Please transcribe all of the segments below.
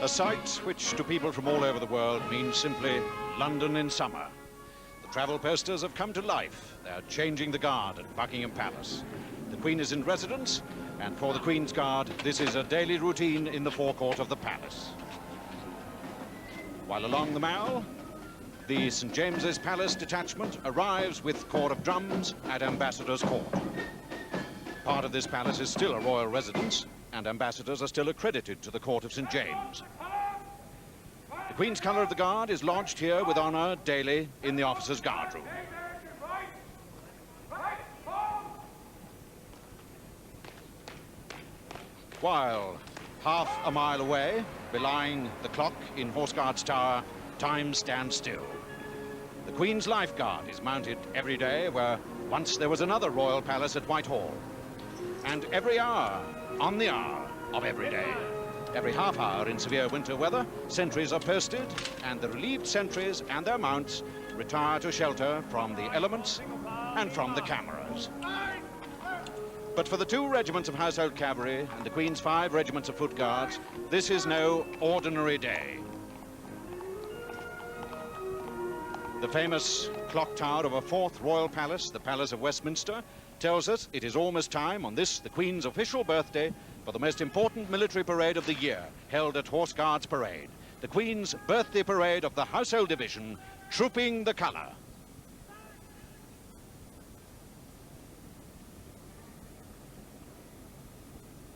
A sight which to people from all over the world means simply London in summer. The travel posters have come to life. They're changing the guard at Buckingham Palace. The Queen is in residence, and for the Queen's Guard, this is a daily routine in the forecourt of the palace. While along the Mall, the St. James's Palace detachment arrives with corps of drums at Ambassador's Court. Part of this palace is still a royal residence, and ambassadors are still accredited to the Court of St. James. The Queen's Colour of the Guard is lodged here with honour daily in the officers' guard room. While half a mile away, belying the clock in Horse Guards Tower, time stands still. The Queen's Life Guard is mounted every day where once there was another royal palace at Whitehall. And every hour, on the hour of every day, every half hour in severe winter weather, sentries are posted, and the relieved sentries and their mounts retire to shelter from the elements and from the cameras. But for the 2 regiments of household cavalry and the Queen's 5 regiments of foot guards, this is no ordinary day. The famous clock tower of a 4th royal palace, the Palace of Westminster, tells us it is almost time on this, the Queen's official birthday, for the most important military parade of the year, held at Horse Guards Parade, the Queen's birthday parade of the Household Division, Trooping the Colour.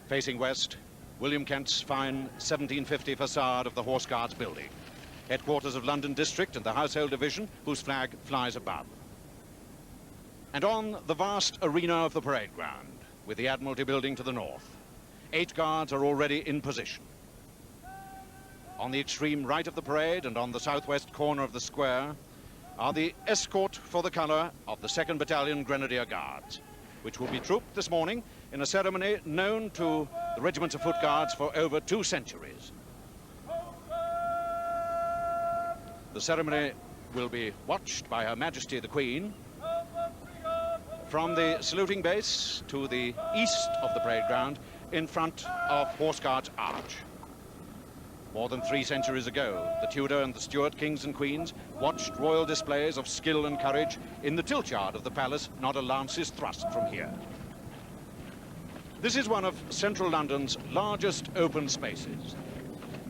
Facing west, William Kent's fine 1750 facade of the Horse Guards building, headquarters of London District and the Household Division, whose flag flies above. And on the vast arena of the parade ground, with the Admiralty building to the north, 8 guards are already in position. On the extreme right of the parade and on the southwest corner of the square are the escort for the colour of the 2nd Battalion Grenadier Guards, which will be trooped this morning in a ceremony known to the regiments of foot guards for over 2 centuries. The ceremony will be watched by Her Majesty the Queen from the saluting base to the east of the parade ground in front of Horse Guards Arch. More than 3 centuries ago, the Tudor and the Stuart kings and queens watched royal displays of skill and courage in the tilt yard of the palace, not a lance's thrust from here. This is one of central London's largest open spaces,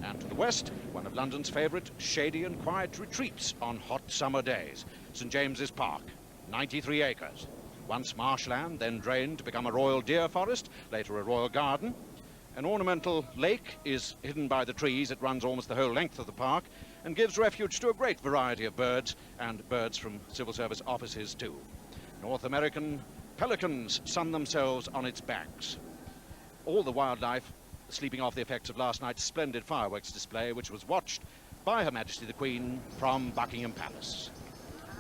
and to the west, one of London's favourite shady and quiet retreats on hot summer days, St. James's Park, 93 acres. Once marshland, then drained to become a royal deer forest, later a royal garden. An ornamental lake is hidden by the trees. It runs almost the whole length of the park and gives refuge to a great variety of birds, and birds from civil service offices too. North American pelicans sun themselves on its banks. All the wildlife sleeping off the effects of last night's splendid fireworks display, which was watched by Her Majesty the Queen from Buckingham Palace,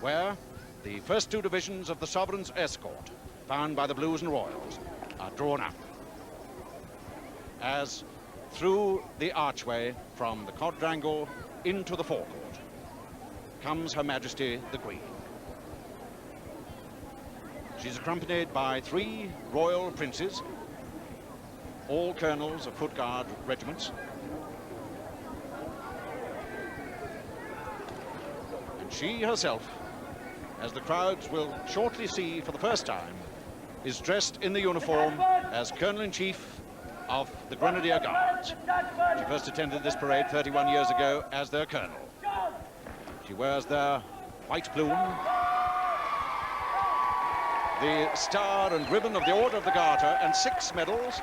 where the first 2 divisions of the Sovereign's escort, found by the Blues and Royals, are drawn up, as through the archway from the quadrangle into the forecourt comes Her Majesty the Queen. She's accompanied by 3 royal princes, all colonels of foot guard regiments, and she herself, as the crowds will shortly see for the first time, is dressed in the uniform as Colonel-in-Chief of the Grenadier Guards. She first attended this parade 31 years ago as their colonel. She wears their white plume, the star and ribbon of the Order of the Garter, and 6 medals: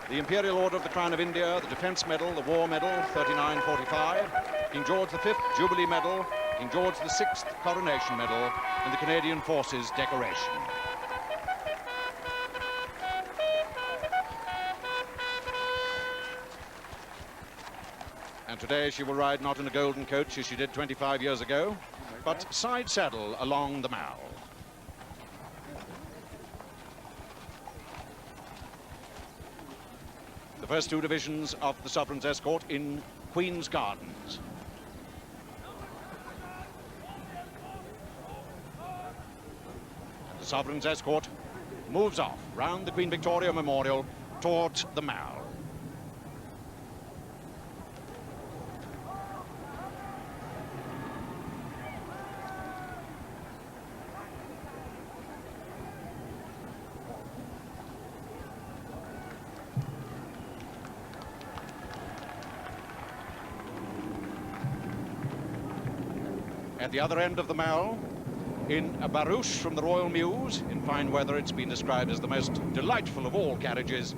the Imperial Order of the Crown of India, the Defence Medal, the War Medal, 39-45, King George V Jubilee Medal, King George VI Coronation Medal, and the Canadian Forces Decoration. And today she will ride not in a golden coach as she did 25 years ago, but side saddle along the Mall. The first 2 divisions of the Sovereign's escort in Queen's Gardens. And the Sovereign's escort moves off round the Queen Victoria Memorial towards the Mall. at the other end of the Mall, in a barouche from the Royal Mews. In fine weather, it's been described as the most delightful of all carriages.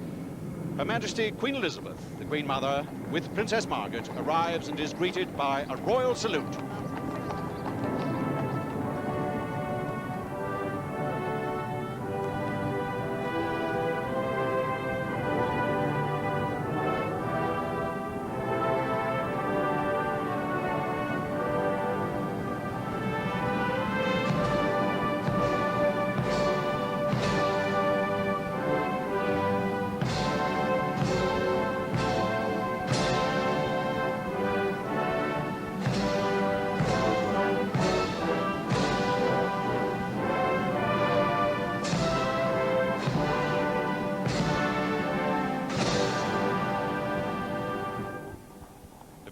Her Majesty Queen Elizabeth, the Queen Mother, with Princess Margaret, arrives and is greeted by a royal salute.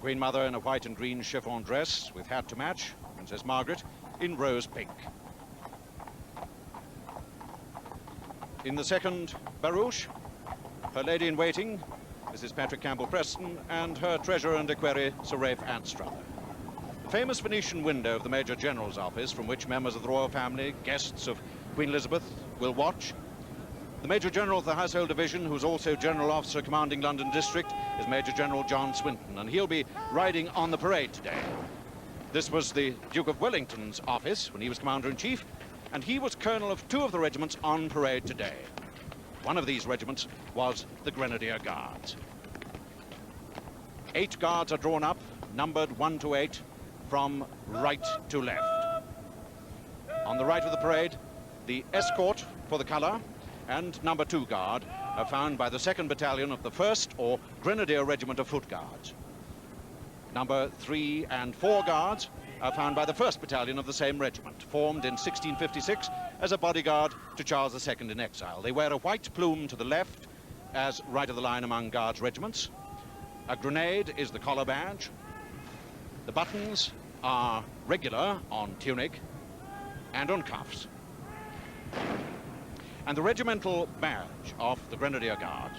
Queen Mother in a white and green chiffon dress with hat to match, Princess Margaret in rose pink. In the second barouche, her lady-in-waiting, Mrs. Patrick Campbell-Preston, and her treasurer and equerry, Sir Ralph Anstruther. The famous Venetian window of the Major General's office, from which members of the royal family, guests of Queen Elizabeth, will watch. The Major General of the Household Division, who's also General Officer commanding London District, is Major General John Swinton, and he'll be riding on the parade today. This was the Duke of Wellington's office when he was Commander-in-Chief, and he was colonel of 2 of the regiments on parade today. One of these regiments was the Grenadier Guards. 8 guards are drawn up, numbered 1 to 8, from right to left. On the right of the parade, the escort for the colour and number 2 guard are found by the 2nd Battalion of the 1st or Grenadier Regiment of Foot Guards. Number 3 and 4 guards are found by the 1st Battalion of the same regiment, formed in 1656 as a bodyguard to Charles II in exile. They wear a white plume to the left as right of the line among guards regiments. A grenade is the collar badge. The buttons are regular on tunic and on cuffs. And the regimental badge of the Grenadier Guards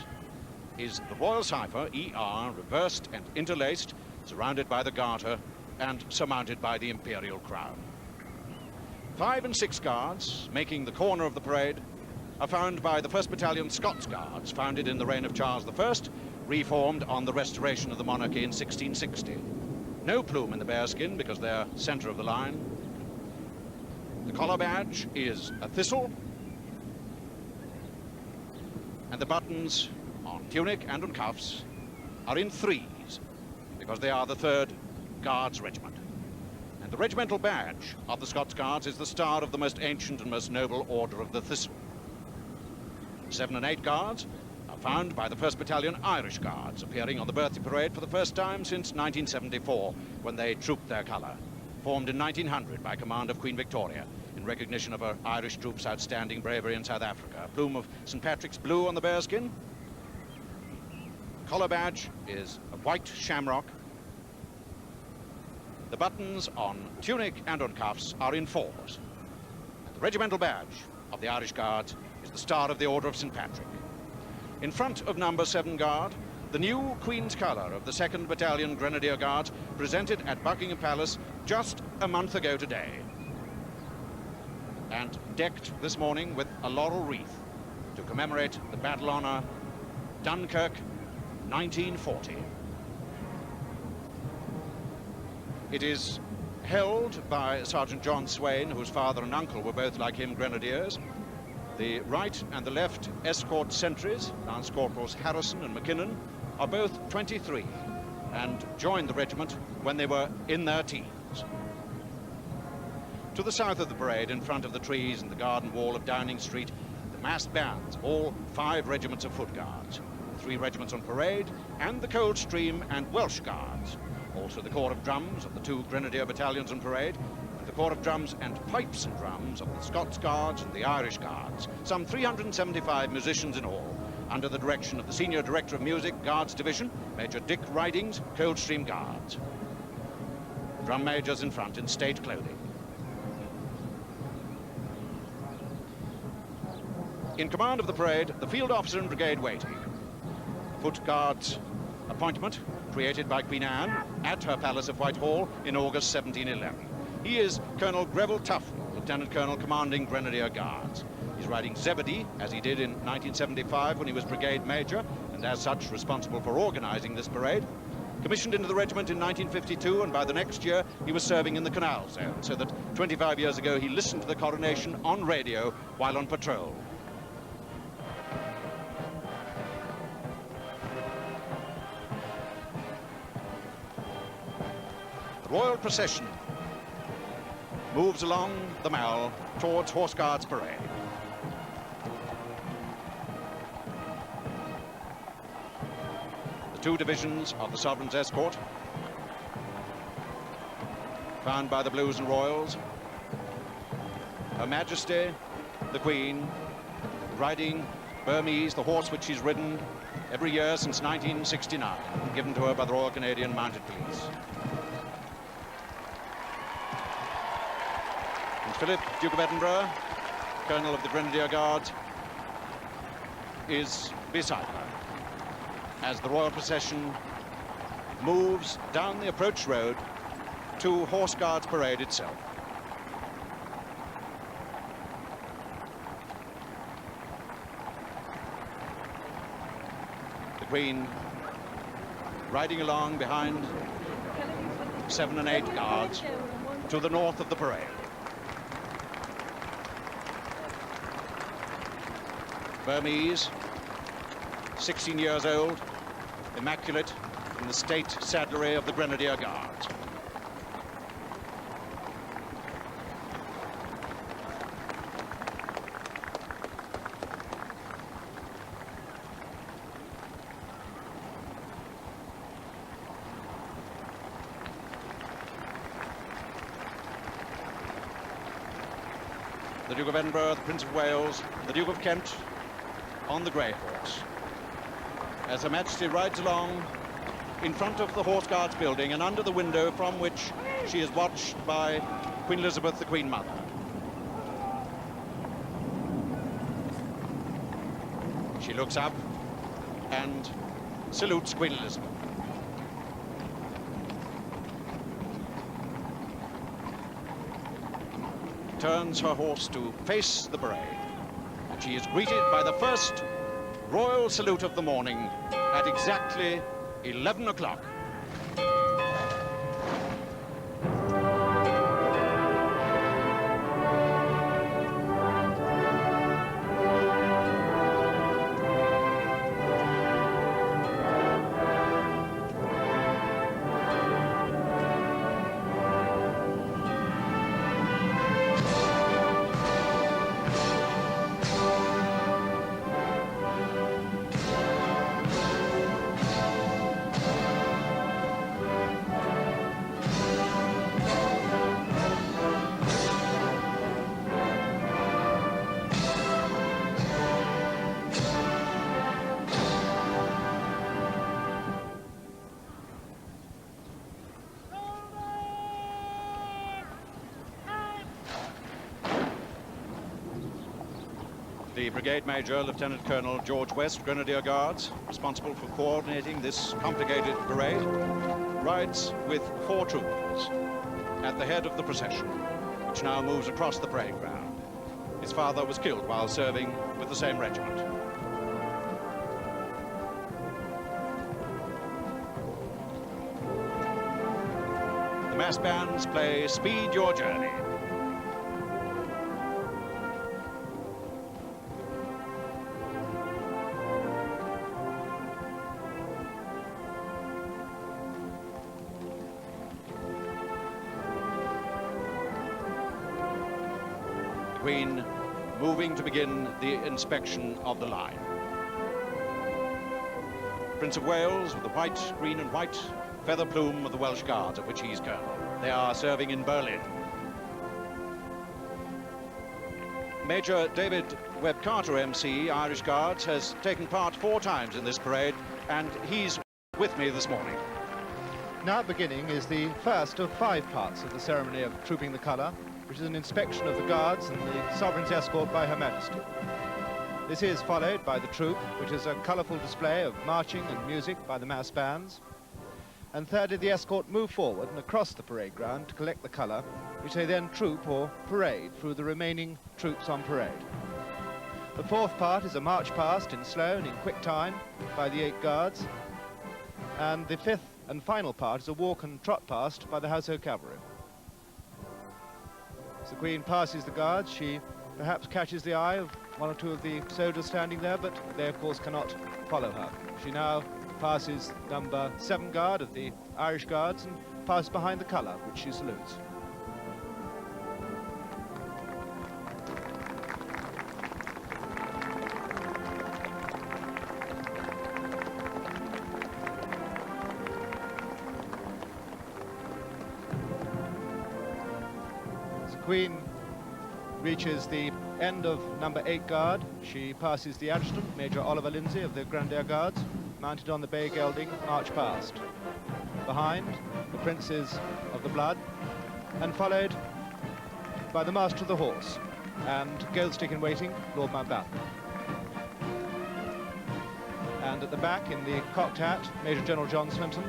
is the Royal Cipher, ER, reversed and interlaced, surrounded by the garter and surmounted by the Imperial Crown. 5 and 6 guards, making the corner of the parade, are found by the 1st Battalion Scots Guards, founded in the reign of Charles I, reformed on the restoration of the monarchy in 1660. No plume in the bearskin because they're centre of the line. The collar badge is a thistle, and the buttons on tunic and on cuffs are in 3s because they are the 3rd Guards Regiment. And the regimental badge of the Scots Guards is the star of the most ancient and most noble Order of the Thistle. 7 and 8 guards are found by the 1st Battalion Irish Guards, appearing on the birthday parade for the first time since 1974, when they trooped their colour, formed in 1900 by command of Queen Victoria, in recognition of her Irish troops' outstanding bravery in South Africa. A plume of St. Patrick's blue on the bearskin. Collar badge is a white shamrock. The buttons on tunic and on cuffs are in 4s. And the regimental badge of the Irish Guards is the Star of the Order of St. Patrick. In front of number 7 Guard, the new Queen's colour of the 2nd Battalion Grenadier Guards, presented at Buckingham Palace just a month ago today, and decked this morning with a laurel wreath to commemorate the battle honour Dunkirk 1940. It is held by Sergeant John Swain, whose father and uncle were both, like him, grenadiers. The right and the left escort sentries, Lance Corporals Harrison and McKinnon, are both 23 and joined the regiment when they were in their teens. To the south of the parade, in front of the trees and the garden wall of Downing Street, the massed bands of all 5 regiments of Foot Guards, the 3 regiments on parade, and the Coldstream and Welsh Guards, also the corps of drums of the 2 Grenadier battalions on parade, and the corps of drums and pipes and drums of the Scots Guards and the Irish Guards, some 375 musicians in all, under the direction of the Senior Director of Music, Guards Division, Major Dick Ridings, Coldstream Guards. Drum majors in front in state clothing. In command of the parade, the field officer and brigade waiting. Foot Guards appointment created by Queen Anne at her palace of Whitehall in August 1711. He is Colonel Greville Tufnell, Lieutenant Colonel commanding Grenadier Guards. He's riding Zebedee, as he did in 1975 when he was Brigade Major, and as such responsible for organising this parade. Commissioned into the regiment in 1952, and by the next year he was serving in the Canal Zone, so that 25 years ago he listened to the coronation on radio while on patrol. The royal procession moves along the Mall towards Horse Guards Parade. Two divisions of the Sovereign's escort, found by the Blues and Royals. Her Majesty, the Queen, riding Burmese, the horse which she's ridden every year since 1969, given to her by the Royal Canadian Mounted Police. And Philip, Duke of Edinburgh, Colonel of the Grenadier Guards, is beside her as the royal procession moves down the approach road to Horse Guards Parade itself. The Queen riding along behind 7 and 8 guards to the north of the parade. Burmese, 16 years old, immaculate in the state saddlery of the Grenadier Guards. The Duke of Edinburgh, the Prince of Wales, the Duke of Kent on the grey horse, as Her Majesty rides along in front of the Horse Guards building and under the window from which she is watched by Queen Elizabeth, the Queen Mother. She looks up and salutes Queen Elizabeth. Turns her horse to face the parade, and she is greeted by the first royal salute of the morning at exactly 11 o'clock. The Brigade Major, Lieutenant Colonel George West, Grenadier Guards, responsible for coordinating this complicated parade, rides with 4 troopers at the head of the procession, which now moves across the parade ground. His father was killed while serving with the same regiment. The mass bands play Speed Your Journey. Queen moving to begin the inspection of the line. Prince of Wales with the white, green and white feather plume of the Welsh Guards, of which he's colonel. They are serving in Berlin. Major David Webb Carter, MC, Irish Guards, has taken part 4 times in this parade, and he's with me this morning. Now beginning is the first of 5 parts of the ceremony of Trooping the Colour, which is an inspection of the Guards and the Sovereign's escort by Her Majesty. This is followed by the troop, which is a colourful display of marching and music by the mass bands. And thirdly, the escort move forward and across the parade ground to collect the colour, which they then troop or parade through the remaining troops on parade. The fourth part is a march past in slow and in quick time by the 8 guards, and the fifth and final part is a walk and trot past by the Household Cavalry. As the Queen passes the guards, she perhaps catches the eye of one or two of the soldiers standing there, but they of course cannot follow her. She now passes number 7 guard of the Irish Guards and passes behind the colour, which she salutes. As the Queen reaches the end of number 8 guard, she passes the adjutant, Major Oliver Lindsay of the Grenadier Guards, mounted on the bay gelding, march past. Behind, the Princes of the Blood, and followed by the Master of the Horse and Goldstick in waiting, Lord Mountbatten. And at the back, in the cocked hat, Major General John Swinton,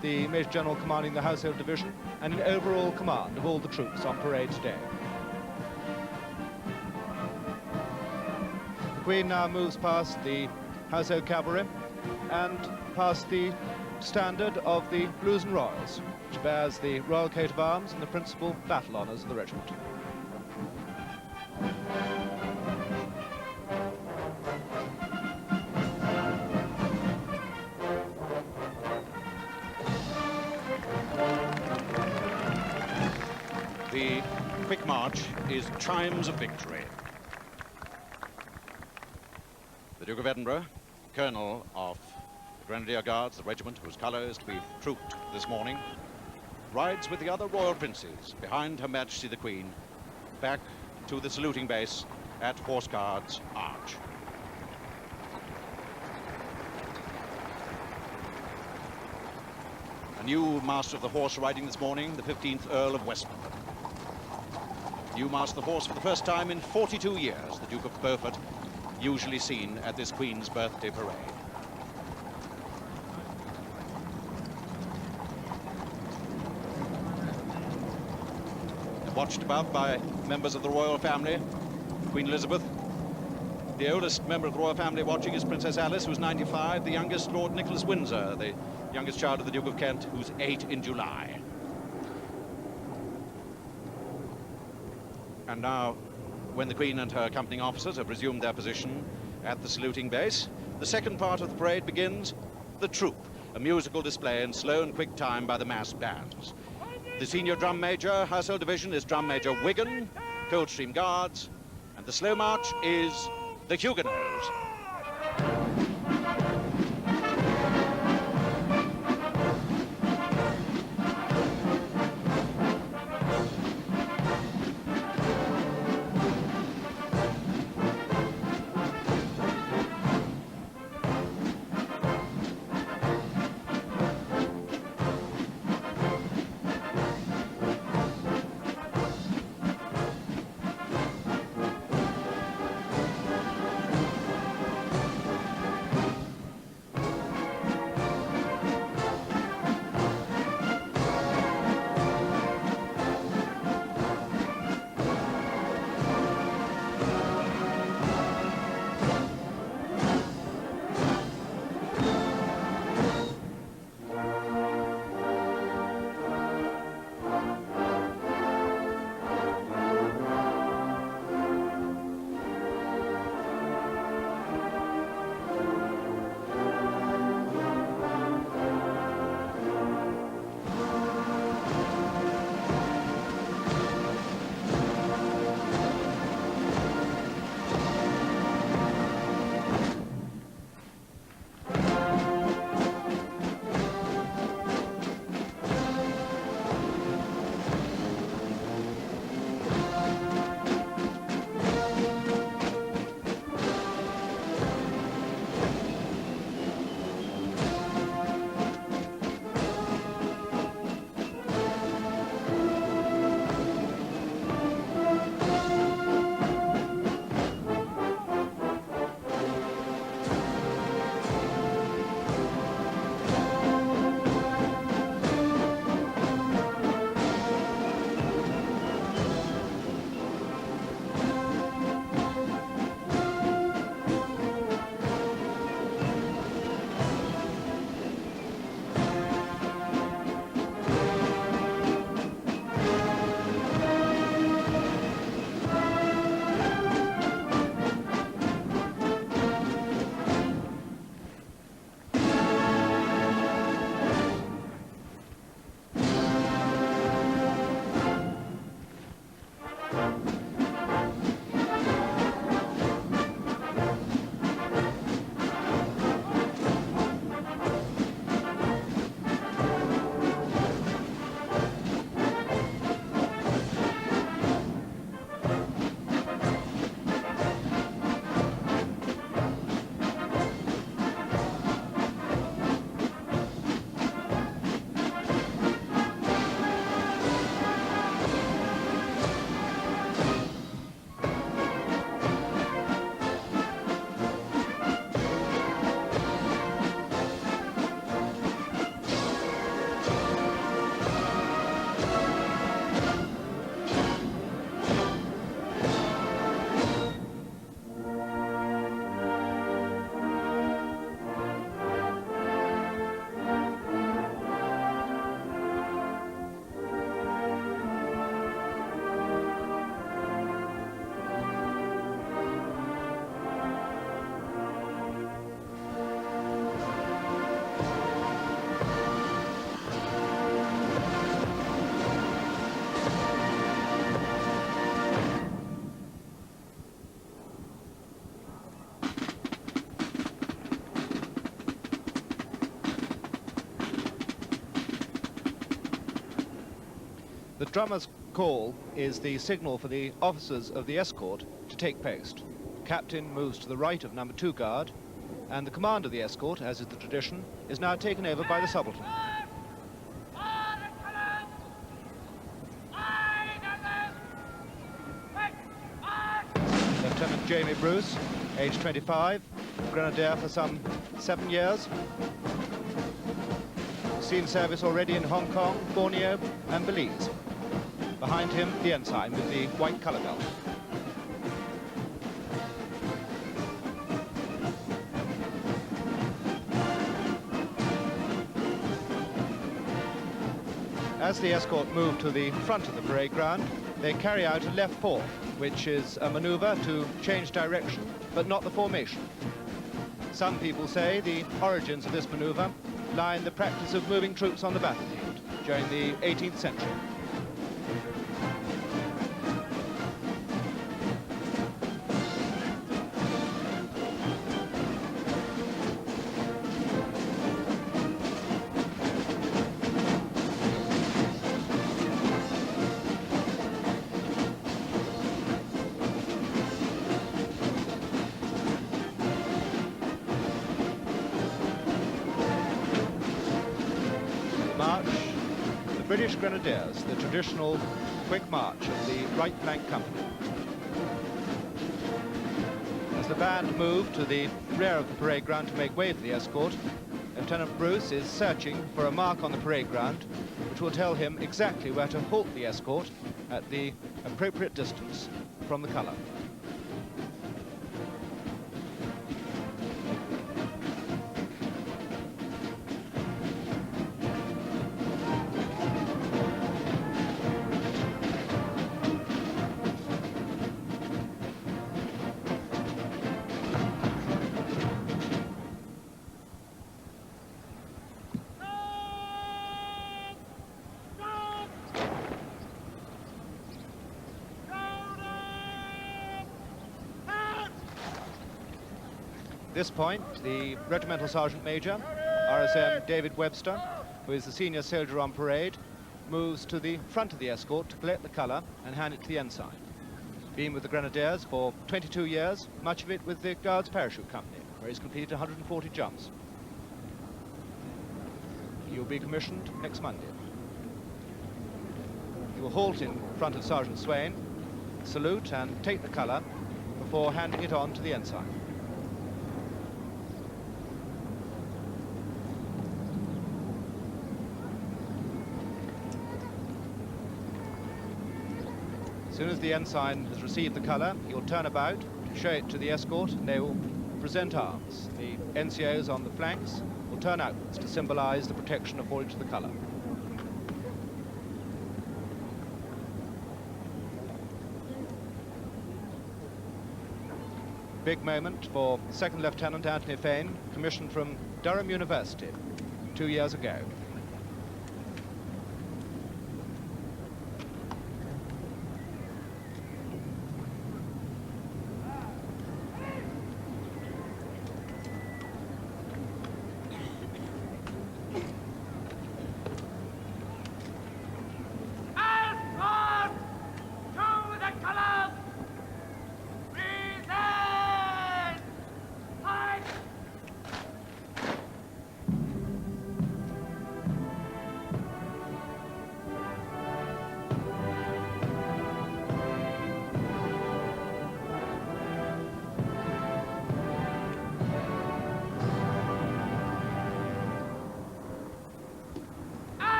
the Major General commanding the Household Division, and in overall command of all the troops on parade today. The Queen now moves past the Household Cavalry and past the standard of the Blues and Royals, which bears the royal coat of arms and the principal battle honours of the regiment. The quick march is chimes of victory. The Duke of Edinburgh, Colonel of the Grenadier Guards, the regiment whose colour is to be trooped this morning, rides with the other royal princes behind Her Majesty the Queen back to the saluting base at Horse Guards Arch. A new Master of the Horse riding this morning, the 15th Earl of Westmoreland. New Master of the Horse for the first time in 42 years, the Duke of Beaufort, usually seen at this Queen's birthday parade. Watched above by members of the royal family, Queen Elizabeth. The oldest member of the royal family watching is Princess Alice, who's 95, the youngest Lord Nicholas Windsor, the youngest child of the Duke of Kent, who's 8 in July. And now, when the Queen and her accompanying officers have resumed their position at the saluting base, the second part of the parade begins, the troop, a musical display in slow and quick time by the massed bands. The senior drum major, Household Division, is Drum Major Wigan, Coldstream Guards, and the slow march is the Huguenots. The drummer's call is the signal for the officers of the escort to take post. The captain moves to the right of number 2 guard, and the command of the escort, as is the tradition, is now taken over by the subaltern. Lieutenant Jamie Bruce, age 25, grenadier for some 7 years. Seen service already in Hong Kong, Borneo and Belize. Behind him, the ensign with the white colour belt. As the escort move to the front of the parade ground, they carry out a left four, which is a manoeuvre to change direction, but not the formation. Some people say the origins of this manoeuvre lie in the practice of moving troops on the battlefield during the 18th century. March, the British Grenadiers, the traditional quick march of the right flank company. As the band move to the rear of the parade ground to make way for the escort, Lieutenant Bruce is searching for a mark on the parade ground which will tell him exactly where to halt the escort at the appropriate distance from the colour. At this point, the Regimental Sergeant Major, RSM David Webster, who is the senior soldier on parade, moves to the front of the escort to collect the colour and hand it to the ensign. Been with the Grenadiers for 22 years, much of it with the Guards Parachute Company, where he's completed 140 jumps. He will be commissioned next Monday. He will halt in front of Sergeant Swain, salute and take the colour before handing it on to the ensign. As soon as the ensign has received the colour, he will turn about, show it to the escort, and they will present arms. The NCOs on the flanks will turn outwards to symbolise the protection afforded to the colour. Big moment for Second Lieutenant Anthony Fane, commissioned from Durham University 2 years ago.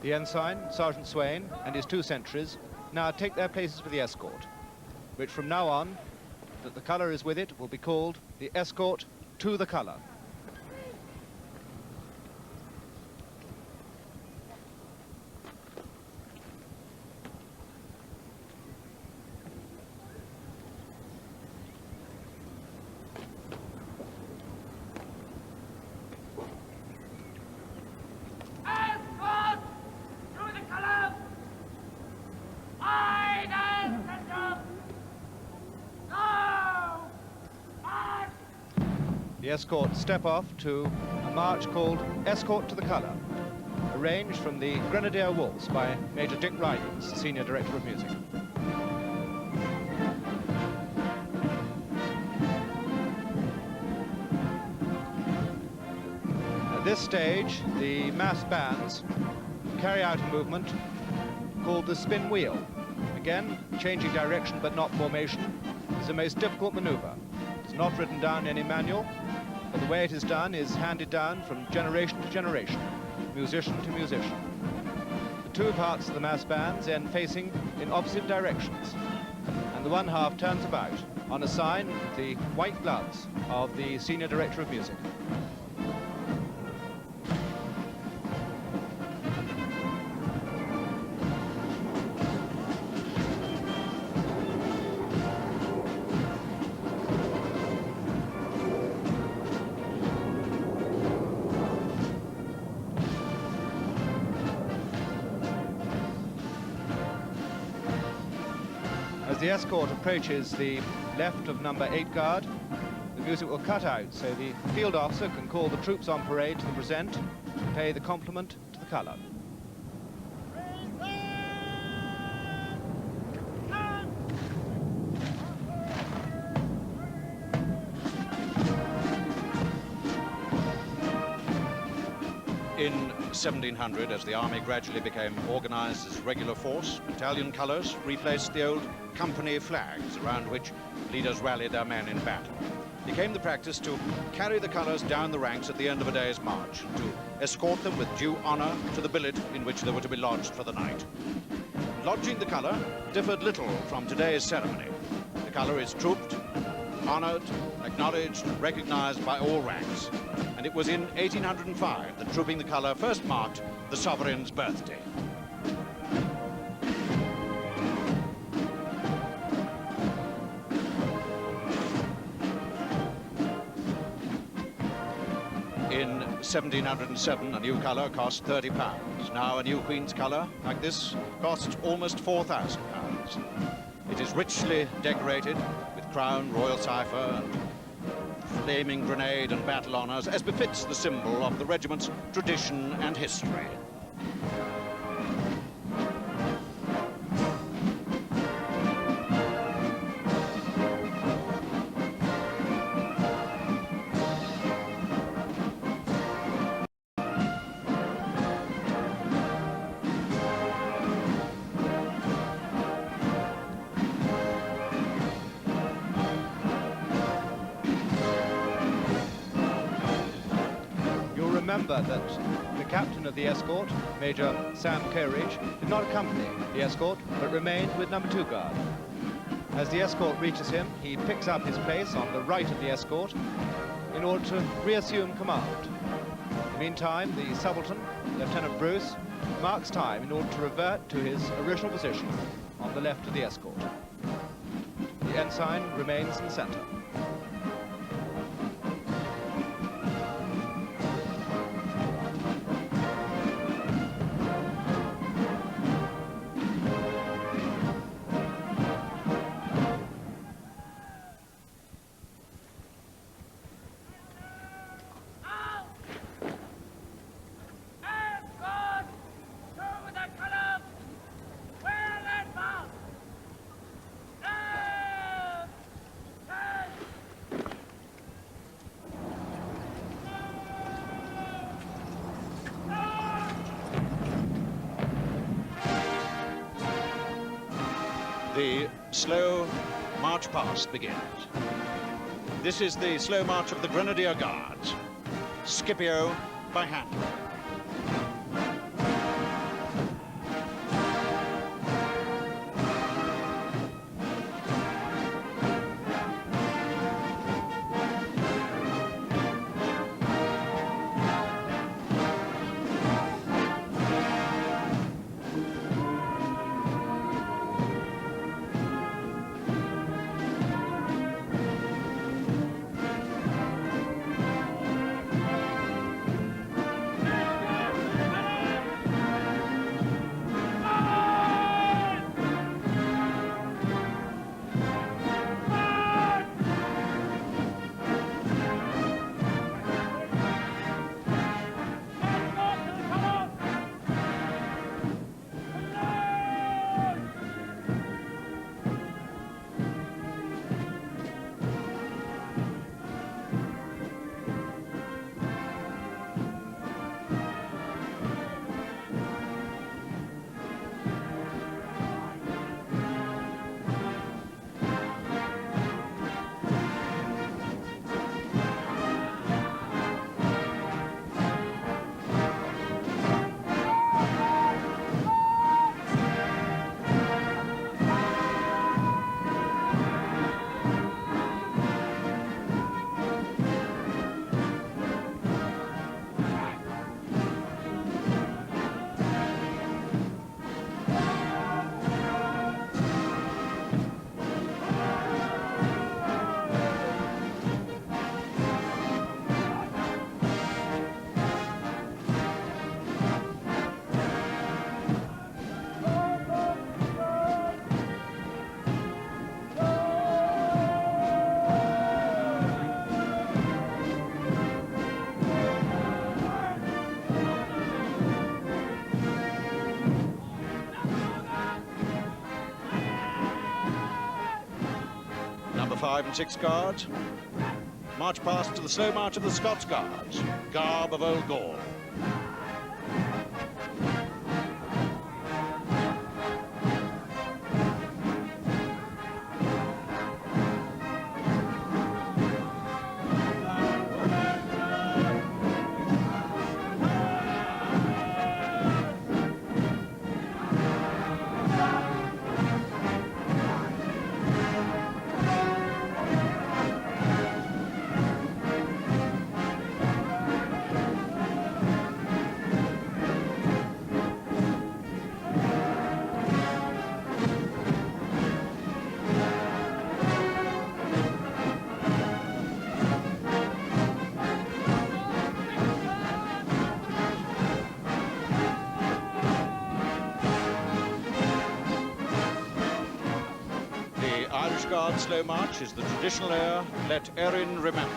The ensign, Sergeant Swain, and his 2 sentries now take their places with the escort, which from now on, that the colour is with it, will be called the escort to the colour. the escort step off to a march called Escort to the Colour, arranged from the Grenadier Waltz by Major Dick Ridings, Senior Director of Music. At this stage, the mass bands carry out a movement called the spin wheel. Again, changing direction but not formation is the most difficult maneuver. It's not written down in any manual, but the way it is done is handed down from generation to generation, musician to musician. The two parts of the mass bands end facing in opposite directions, and the one half turns about on a sign with the white gloves of the Senior Director of Music. As the escort approaches the left of number 8 guard, the music will cut out so the field officer can call the troops on parade to the present and pay the compliment to the colour. In 1700, as the army gradually became organised as a regular force, battalion colours replaced the old company flags around which leaders rallied their men in battle. It became the practice to carry the colours down the ranks at the end of a day's march, and to escort them with due honour to the billet in which they were to be lodged for the night. Lodging the colour differed little from today's ceremony. The colour is trooped, honoured, acknowledged, recognised by all ranks. And it was in 1805 that trooping the colour first marked the sovereign's birthday. In 1707, a new colour cost £30. Now a new Queen's colour, like this, costs almost £4,000. It is richly decorated with crown, royal cipher, and flaming grenade and battle honours, as befits the symbol of the regiment's tradition and history. Remember that the captain of the escort, Major Sam Coleridge, did not accompany the escort, but remained with number 2 guard. As the escort reaches him, he picks up his place on the right of the escort in order to reassume command. In the meantime, the subaltern, Lieutenant Bruce, marks time in order to revert to his original position on the left of the escort. The ensign remains in the centre. The slow march past begins. This is the slow march of the Grenadier Guards, Scipio by Handel. 5 and 6 Guards. March past to the slow march of the Scots Guards, garb of Old Gaul. Irish Guard slow march is the traditional air, Let Erin Remember.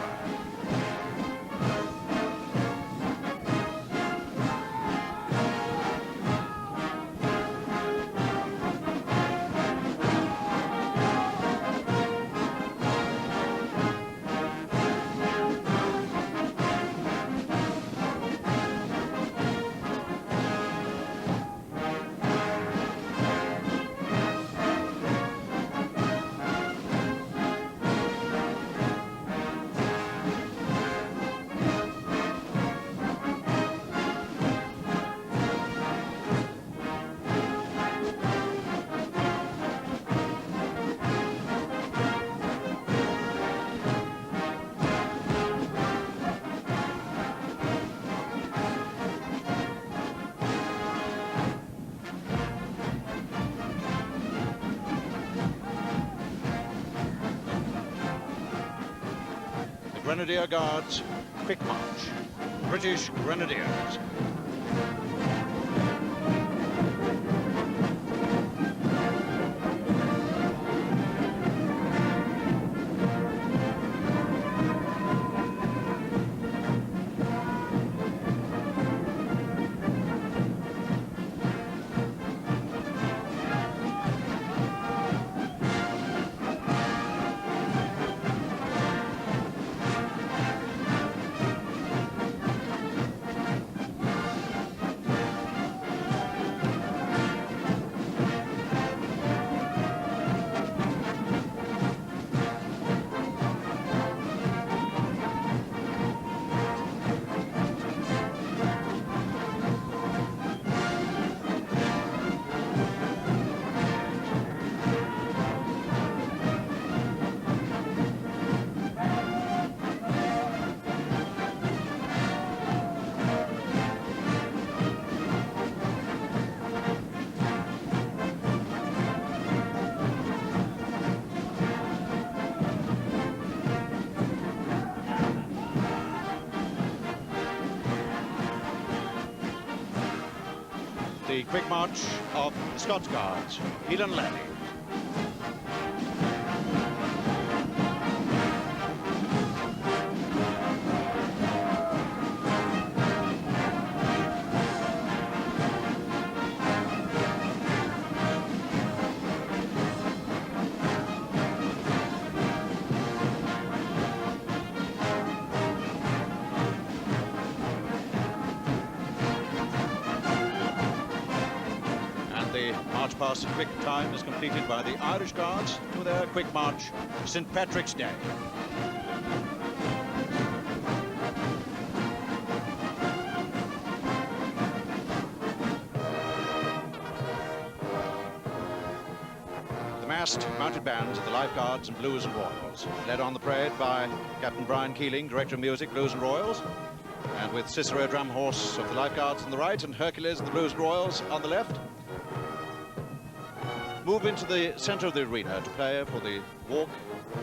Grenadier Guards, quick march. British Grenadiers. The quick march of the Scots Guards, Elan Lally. March past in quick time is completed by the Irish Guards to their quick march St. Patrick's Day. The massed mounted bands of the Life Guards and Blues and Royals, led on the parade by Captain Brian Keeling, Director of Music, Blues and Royals, and with Cicero Drum Horse of the Life Guards on the right and Hercules and the Blues and Royals on the left, move into the centre of the arena to play for the walk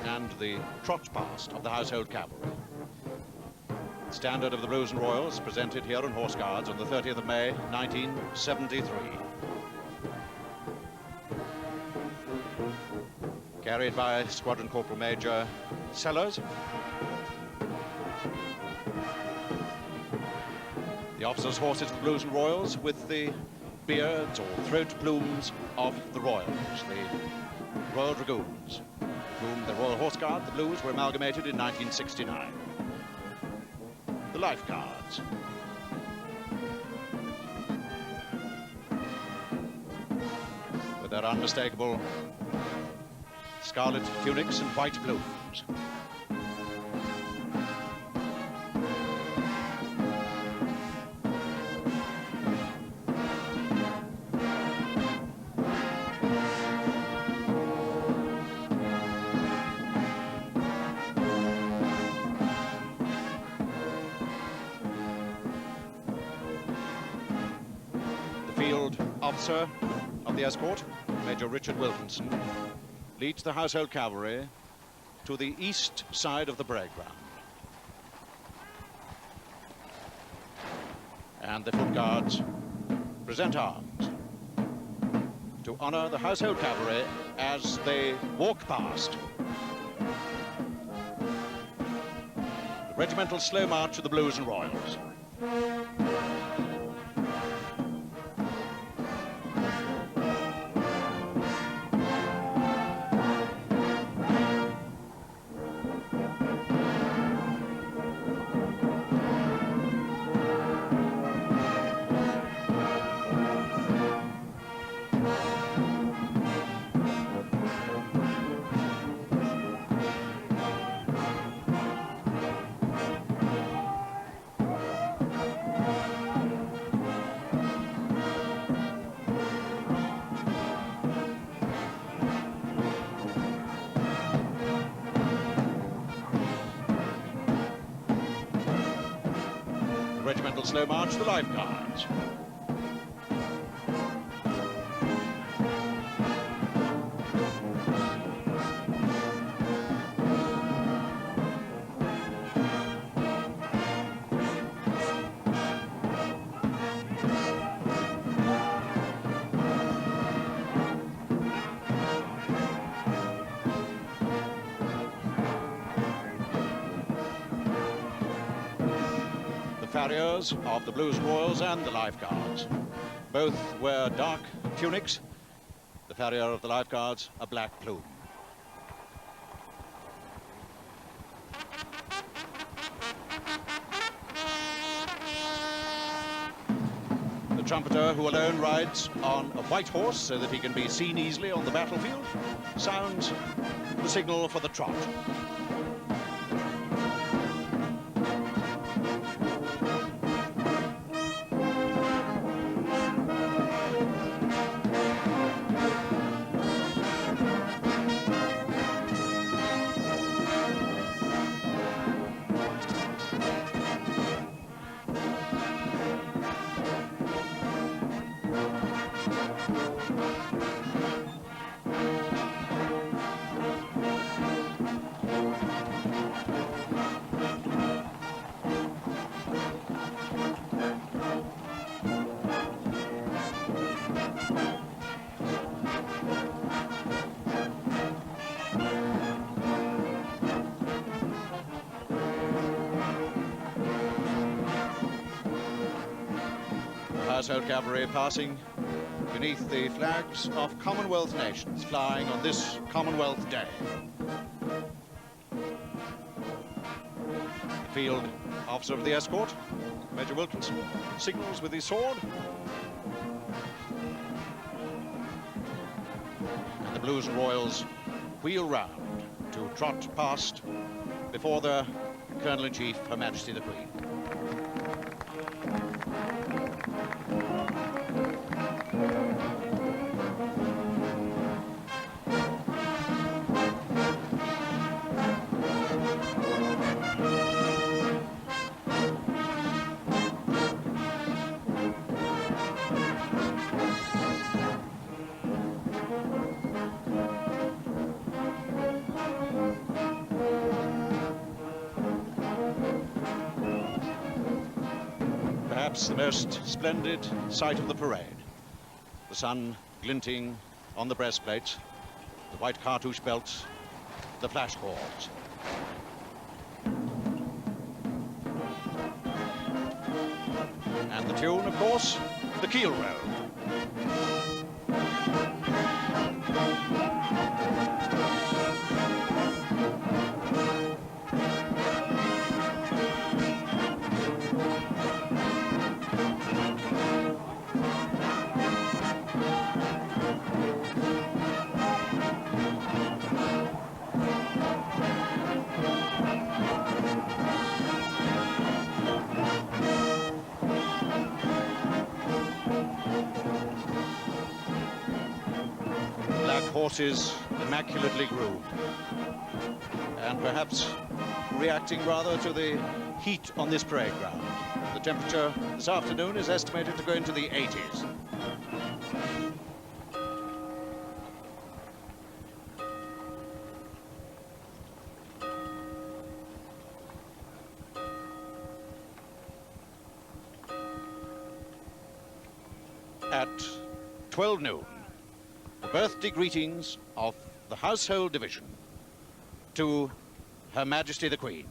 and the trot past of the Household Cavalry. The standard of the Blues and Royals presented here on Horse Guards on the 30th of May, 1973. Carried by Squadron Corporal Major Sellers. The officers' horses of the Blues and Royals with the beards or throat plumes of the Royals, the Royal Dragoons, whom the Royal Horse Guard, the Blues, were amalgamated in 1969. The Life Guards. With their unmistakable scarlet tunics and white plumes. Field officer of the escort, Major Richard Wilkinson, leads the Household Cavalry to the east side of the parade ground. And the Foot Guards present arms to honor the Household Cavalry as they walk past. The regimental slow march of the Blues and Royals. Regimental slow march, the Life Guards. Farriers of the Blues and Royals and the Life Guards. Both wear dark tunics. The farrier of the Life Guards, a black plume. The trumpeter, who alone rides on a white horse so that he can be seen easily on the battlefield, sounds the signal for the trot. Household Cavalry passing beneath the flags of Commonwealth nations flying on this Commonwealth Day. The field officer of the escort, Major Wilkinson, signals with his sword. And the Blues and Royals wheel round to trot past before the Colonel-in-Chief, Her Majesty the Queen. Perhaps the most splendid sight of the parade. The sun glinting on the breastplates, the white cartouche belts, the flash cords. And the tune, of course, the keel roll. horses immaculately groomed, and perhaps reacting rather to the heat on this parade ground. The temperature this afternoon is estimated to go into the 80s. At 12 noon, the birthday greetings of the Household Division to Her Majesty the Queen.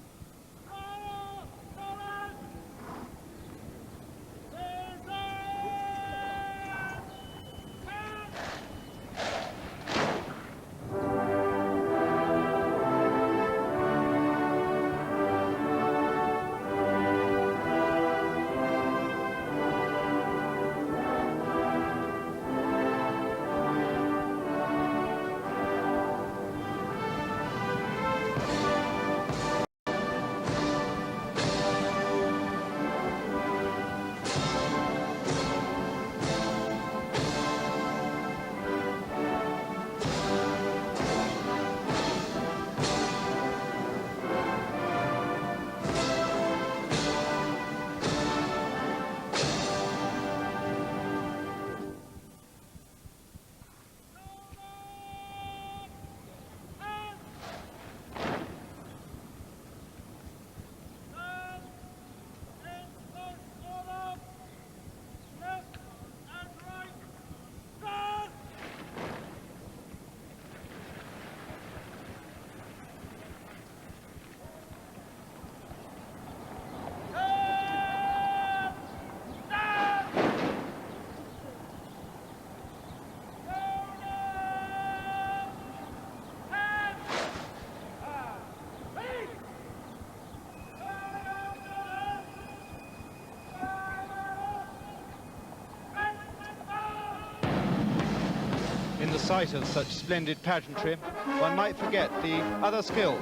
In the sight of such splendid pageantry, one might forget the other skills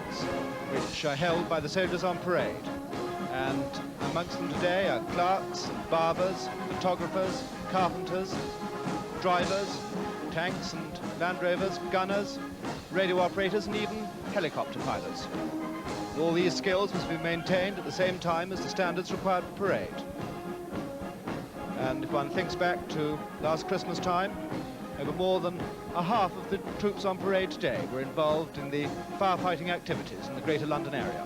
which are held by the soldiers on parade. And amongst them today are clerks, barbers, photographers, carpenters, drivers, tanks and Land Rovers, gunners, radio operators, and even helicopter pilots. All these skills must be maintained at the same time as the standards required for parade. And if one thinks back to last Christmas time, over more than a half of the troops on parade today were involved in the firefighting activities in the Greater London area.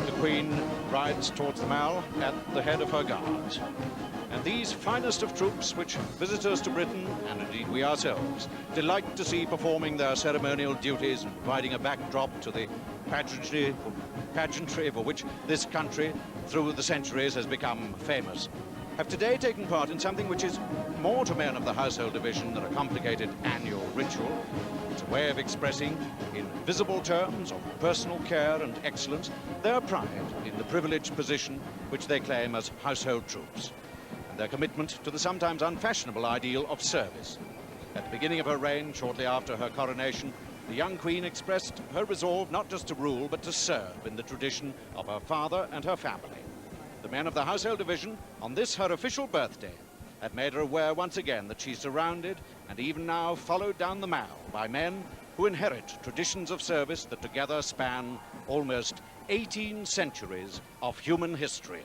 The Queen rides towards the Mall at the head of her guards. And these finest of troops, which visitors to Britain, and indeed we ourselves, delight to see performing their ceremonial duties and providing a backdrop to the pageantry for which this country, through the centuries, has become famous, have today taken part in something which is more to men of the Household Division than a complicated annual ritual. It's a way of expressing, in visible terms of personal care and excellence, their pride in the privileged position which they claim as household troops, and their commitment to the sometimes unfashionable ideal of service. At the beginning of her reign, shortly after her coronation, the young Queen expressed her resolve not just to rule, but to serve in the tradition of her father and her family. The men of the Household Division, on this her official birthday, had made her aware once again that she's surrounded and even now followed down the Mall by men who inherit traditions of service that together span almost 18 centuries of human history.